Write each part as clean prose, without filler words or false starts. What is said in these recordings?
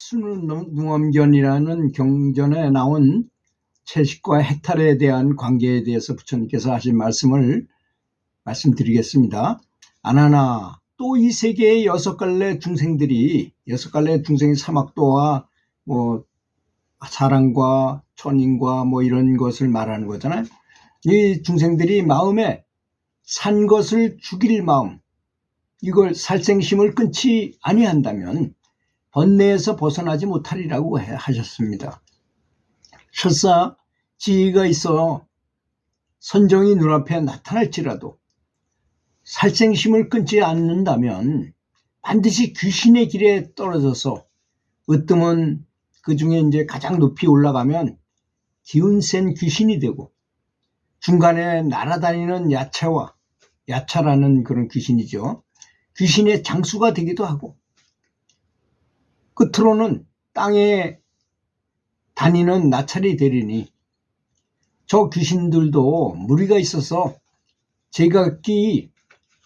순응엄견이라는 경전에 나온 채식과 해탈에 대한 관계에 대해서 부처님께서 하신 말씀을 말씀드리겠습니다. 아나나 또 이 세계의 여섯 갈래 중생이 사막도와 사랑과 천인과 이런 것을 말하는 거잖아요. 이 중생들이 마음에 산 것을 죽일 마음, 이걸 살생심을 끊지 아니한다면 번뇌에서 벗어나지 못하리라고 하셨습니다. 설사 지혜가 있어 선정이 눈앞에 나타날지라도 살생심을 끊지 않는다면 반드시 귀신의 길에 떨어져서 으뜸은 그 중에 이제 가장 높이 올라가면 기운 센 귀신이 되고, 중간에 날아다니는 야차라는 그런 귀신이죠. 귀신의 장수가 되기도 하고, 끝으로는 땅에 다니는 나찰이 되리니 저 귀신들도 무리가 있어서 제각기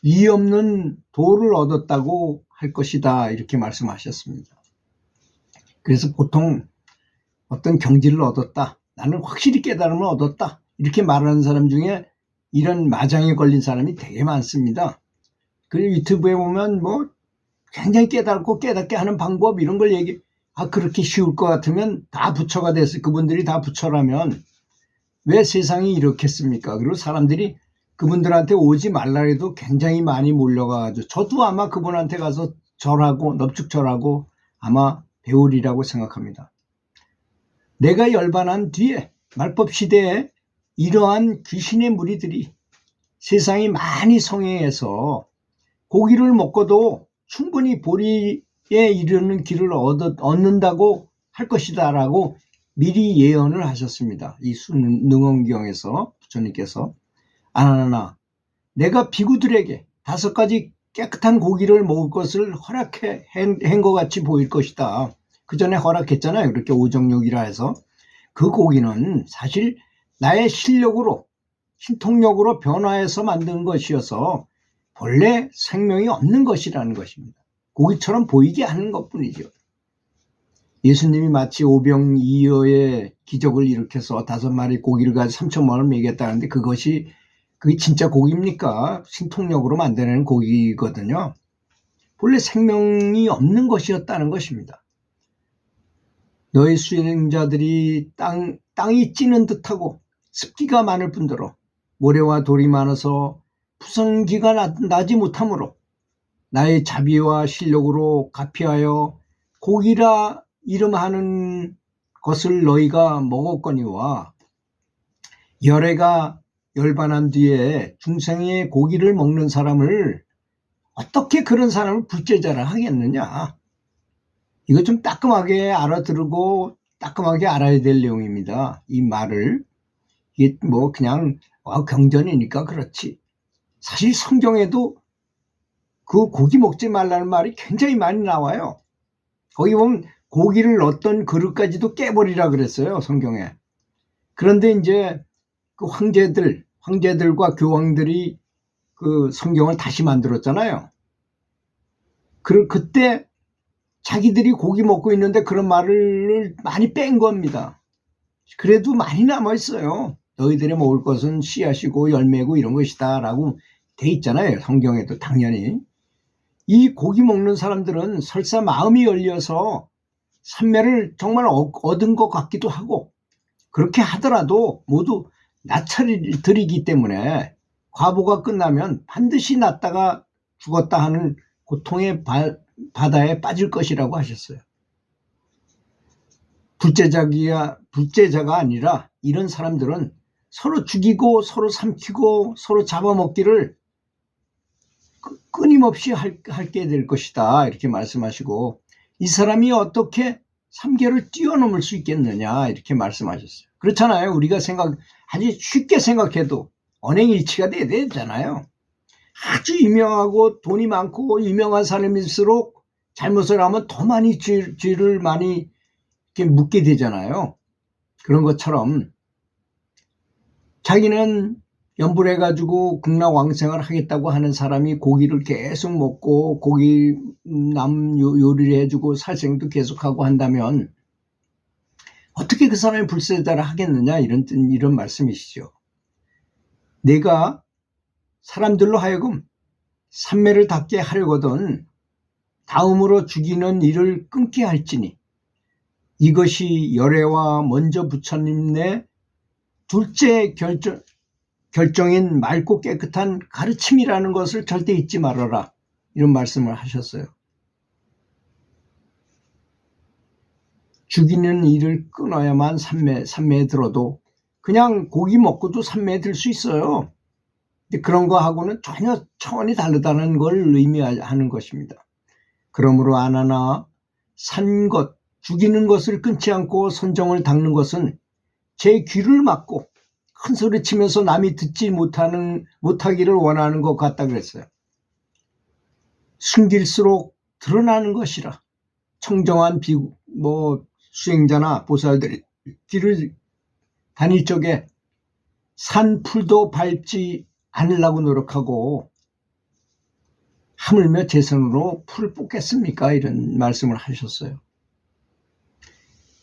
위 없는 도를 얻었다고 할 것이다, 이렇게 말씀하셨습니다. 그래서 보통 어떤 경지를 얻었다, 나는 확실히 깨달음을 얻었다, 이렇게 말하는 사람 중에 이런 마장에 걸린 사람이 되게 많습니다. 그리고 유튜브에 보면 굉장히 깨닫게 하는 방법 이런 걸 그렇게 쉬울 것 같으면 다 부처가 돼서 그분들이 다 부처라면 왜 세상이 이렇겠습니까? 그리고 사람들이 그분들한테 오지 말라 해도 굉장히 많이 몰려가지고, 저도 아마 그분한테 가서 넙죽절하고 아마 배우리라고 생각합니다. 내가 열반한 뒤에 말법 시대에 이러한 귀신의 무리들이 세상이 많이 성행해서 고기를 먹고도 충분히 보리에 이르는 길을 얻는다고 할 것이다 라고 미리 예언을 하셨습니다. 이 순응엄경에서 부처님께서 아나나 내가 비구들에게 5가지 깨끗한 고기를 먹을 것을 허락해 한 것 같이 보일 것이다. 그 전에 허락했잖아요. 그렇게 오정육이라 해서. 그 고기는 사실 나의 신통력으로 변화해서 만든 것이어서 본래 생명이 없는 것이라는 것입니다. 고기처럼 보이게 하는 것뿐이죠. 예수님이 마치 오병이어의 기적을 일으켜서 5마리 고기를 가지고 3천만 원을 먹였다는데 그게 진짜 고기입니까? 신통력으로 만드는 고기거든요. 본래 생명이 없는 것이었다는 것입니다. 너희 수행자들이 땅이 찌는 듯하고 습기가 많을 뿐더러 모래와 돌이 많아서 푸성기가 나지 못하므로 나의 자비와 실력으로 가피하여 고기라 이름하는 것을 너희가 먹었거니와, 열애가 열반한 뒤에 중생의 고기를 먹는 사람을 어떻게 그런 사람을 불제자라 하겠느냐. 이거 좀 따끔하게 알아들고 따끔하게 알아야 될 내용입니다. 이 말을. 이게 그냥 경전이니까 그렇지. 사실 성경에도 그 고기 먹지 말라는 말이 굉장히 많이 나와요. 거기 보면 고기를 어떤 그릇까지도 깨버리라 그랬어요, 성경에. 그런데 이제 그 황제들과 교황들이 그 성경을 다시 만들었잖아요. 그때 자기들이 고기 먹고 있는데 그런 말을 많이 뺀 겁니다. 그래도 많이 남아있어요. 너희들이 먹을 것은 씨앗이고 열매고 이런 것이다 라고 돼 있잖아요, 성경에도. 당연히 이 고기 먹는 사람들은 설사 마음이 열려서 삼매를 정말 얻은 것 같기도 하고, 그렇게 하더라도 모두 나찰을 들이기 때문에 과보가 끝나면 반드시 낫다가 죽었다 하는 고통의 바다에 빠질 것이라고 하셨어요. 불제자가 아니라 이런 사람들은 서로 죽이고 서로 삼키고 서로 잡아먹기를 끊임없이 할게 될 것이다, 이렇게 말씀하시고, 이 사람이 어떻게 삼계를 뛰어넘을 수 있겠느냐, 이렇게 말씀하셨어요. 그렇잖아요. 우리가 아주 쉽게 생각해도 언행일치가 돼야 되잖아요. 아주 유명하고 돈이 많고 유명한 사람일수록 잘못을 하면 더 많이 죄를 많이 이렇게 묻게 되잖아요. 그런 것처럼 자기는 염불해가지고 극락왕생을 하겠다고 하는 사람이 고기를 계속 먹고 고기 남 요리를 해주고 살생도 계속하고 한다면 어떻게 그 사람이 불세자를 하겠느냐, 이런 말씀이시죠. 내가 사람들로 하여금 삼매를 닿게 하려거든 다음으로 죽이는 일을 끊게 할지니 이것이 열애와 먼저 부처님 내 둘째 결정인 맑고 깨끗한 가르침이라는 것을 절대 잊지 말아라, 이런 말씀을 하셨어요. 죽이는 일을 끊어야만 삼매에 들어도 그냥 고기 먹고도 삼매에 들 수 있어요. 근데 그런 거하고는 전혀 차원이 다르다는 걸 의미하는 것입니다. 그러므로 아나나 산 것, 죽이는 것을 끊지 않고 선정을 닦는 것은 제 귀를 막고 큰 소리 치면서 남이 듣지 못하기를 원하는 것 같다 그랬어요. 숨길수록 드러나는 것이라 청정한 수행자나 보살들이 길을 다닐 적에 산 풀도 밟지 않으려고 노력하고 하물며 제 손으로 풀을 뽑겠습니까? 이런 말씀을 하셨어요.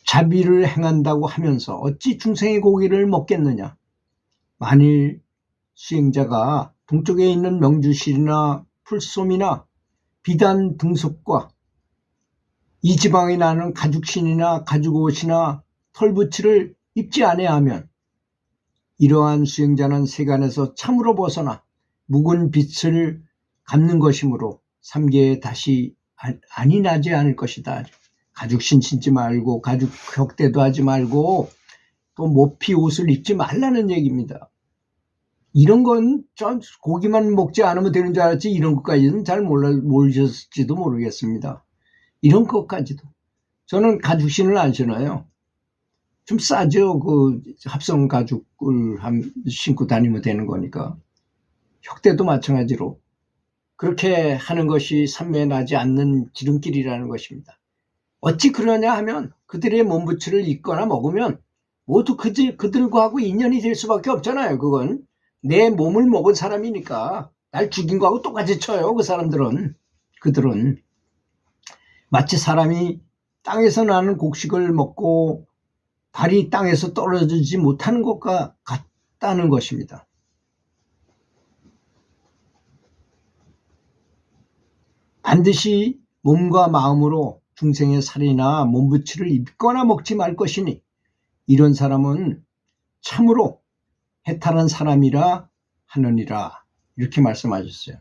자비를 행한다고 하면서 어찌 중생의 고기를 먹겠느냐? 만일 수행자가 동쪽에 있는 명주실이나 풀솜이나 비단 등석과 이 지방에 나는 가죽신이나 가죽옷이나 털부치를 입지 아니하면 이러한 수행자는 세간에서 참으로 벗어나 묵은 빛을 갚는 것이므로 삼계에 다시 안이 나지 않을 것이다. 가죽신 신지 말고 가죽 격대도 하지 말고 또 모피 옷을 입지 말라는 얘기입니다. 이런 건 고기만 먹지 않으면 되는 줄 알았지 이런 것까지는 잘 모르셨을지도 모르겠습니다. 이런 것까지도. 저는 가죽신을 안 신어요. 좀 싸죠. 그 합성 가죽을 신고 다니면 되는 거니까. 혁대도 마찬가지로. 그렇게 하는 것이 삼매에 나지 않는 지름길이라는 것입니다. 어찌 그러냐 하면 그들의 몸부치를 입거나 먹으면 모두 그들과 하고 인연이 될 수밖에 없잖아요. 그건 내 몸을 먹은 사람이니까 날 죽인 거하고 똑같이 쳐요. 그들은 마치 사람이 땅에서 나는 곡식을 먹고 발이 땅에서 떨어지지 못하는 것과 같다는 것입니다. 반드시 몸과 마음으로 중생의 살이나 몸부치를 입거나 먹지 말 것이니 이런 사람은 참으로 해탈한 사람이라 하느니라, 이렇게 말씀하셨어요.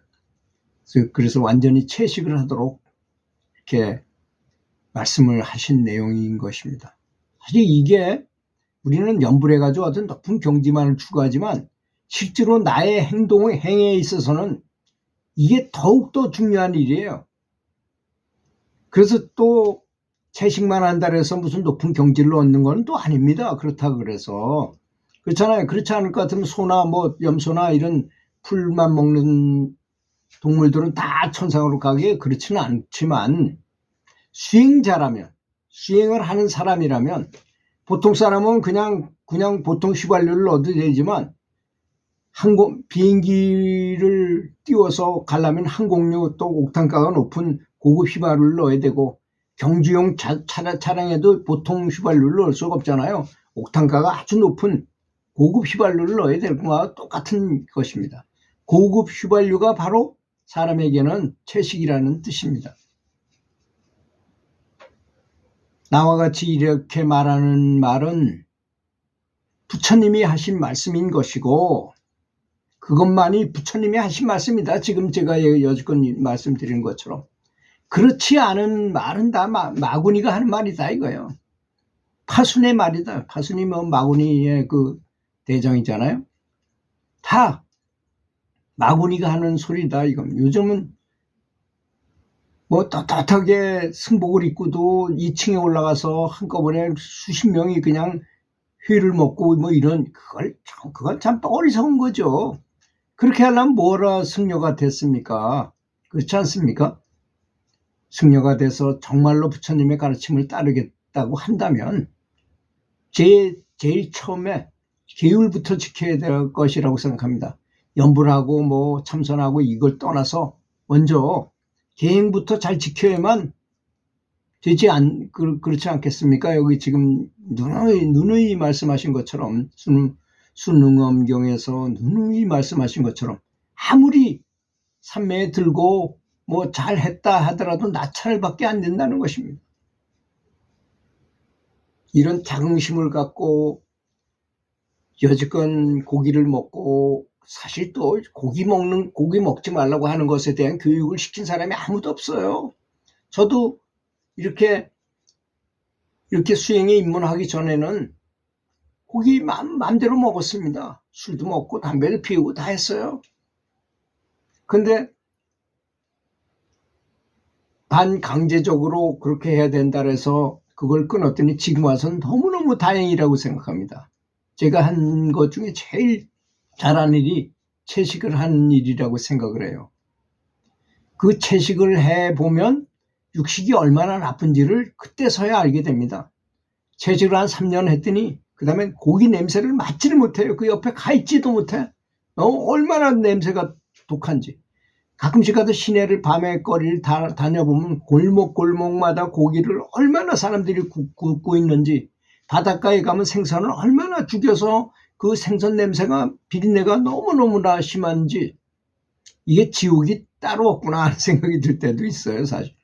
그래서 완전히 채식을 하도록 이렇게 말씀을 하신 내용인 것입니다. 사실 이게 우리는 염불해가지고 어떤 높은 경지만을 추구하지만 실제로 나의 행에 있어서는 이게 더욱더 중요한 일이에요. 그래서 또 채식만 한다 해서 무슨 높은 경지를 얻는 건 또 아닙니다. 그렇다고 그래서. 그렇잖아요. 그렇지 않을 것 같으면 소나 염소나 이런 풀만 먹는 동물들은 다 천상으로 가게 그렇지는 않지만 수행자라면, 수행을 하는 사람이라면 보통 사람은 그냥 보통 휘발유를 얻어야 되지만 비행기를 띄워서 가려면 항공유 또 옥탄가가 높은 고급 휘발유를 넣어야 되고 경주용 차량에도 보통 휘발유를 넣을 수가 없잖아요. 옥탄가가 아주 높은 고급 휘발유를 넣어야 될 것과 똑같은 것입니다. 고급 휘발유가 바로 사람에게는 채식이라는 뜻입니다. 나와 같이 이렇게 말하는 말은 부처님이 하신 말씀인 것이고 그것만이 부처님이 하신 말씀이다. 지금 제가 여지껏 말씀드린 것처럼. 그렇지 않은 말은 다 마구니가 하는 말이다 이거예요. 파순의 말이다. 파순이 마구니의 그 대장이잖아요. 다 마구니가 하는 소리다 이겁니다. 요즘은 떳떳하게 승복을 입고도 2층에 올라가서 한꺼번에 수십 명이 그냥 회를 먹고 그건 참 어리석은 거죠. 그렇게 하려면 뭐라 승려가 됐습니까? 그렇지 않습니까? 승려가 돼서 정말로 부처님의 가르침을 따르겠다고 한다면 제일 처음에 계율부터 지켜야 될 것이라고 생각합니다. 염불하고 뭐 참선하고 이걸 떠나서 먼저 계행부터 잘 지켜야만 그렇지 않겠습니까? 여기 지금 누누이 말씀하신 것처럼 순응엄경에서 누누이 말씀하신 것처럼 아무리 삼매에 들고 뭐 잘했다 하더라도 나찰밖에 안 된다는 것입니다. 이런 자긍심을 갖고 여지껏 고기를 먹고 사실 또 고기 먹지 말라고 하는 것에 대한 교육을 시킨 사람이 아무도 없어요. 저도 이렇게 수행에 입문하기 전에는 고기 마음대로 먹었습니다. 술도 먹고 담배를 피우고 다 했어요. 근데 반강제적으로 그렇게 해야 된다 해서 그걸 끊었더니 지금 와서는 너무너무 다행이라고 생각합니다. 제가 한 것 중에 제일 잘한 일이 채식을 하는 일이라고 생각을 해요. 그 채식을 해보면 육식이 얼마나 나쁜지를 그때서야 알게 됩니다. 채식을 한 3년 했더니 그 다음에 고기 냄새를 맡지를 못해요. 그 옆에 가 있지도 못해. 얼마나 냄새가 독한지. 가끔씩 가도 시내를 밤에 거리를 다녀보면 골목골목마다 고기를 얼마나 사람들이 굽고 있는지, 바닷가에 가면 생선을 얼마나 죽여서 그 생선 냄새가 비린내가 너무너무나 심한지, 이게 지옥이 따로 없구나 하는 생각이 들 때도 있어요. 사실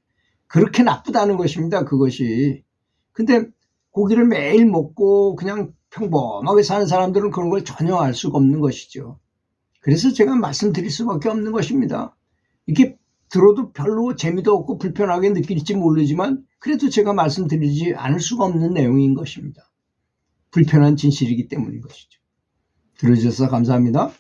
그렇게 나쁘다는 것입니다, 그것이. 근데 고기를 매일 먹고 그냥 평범하게 사는 사람들은 그런 걸 전혀 알 수가 없는 것이죠. 그래서 제가 말씀드릴 수밖에 없는 것입니다. 이게 들어도 별로 재미도 없고 불편하게 느낄지 모르지만 그래도 제가 말씀드리지 않을 수가 없는 내용인 것입니다. 불편한 진실이기 때문인 것이죠. 들어주셔서 감사합니다.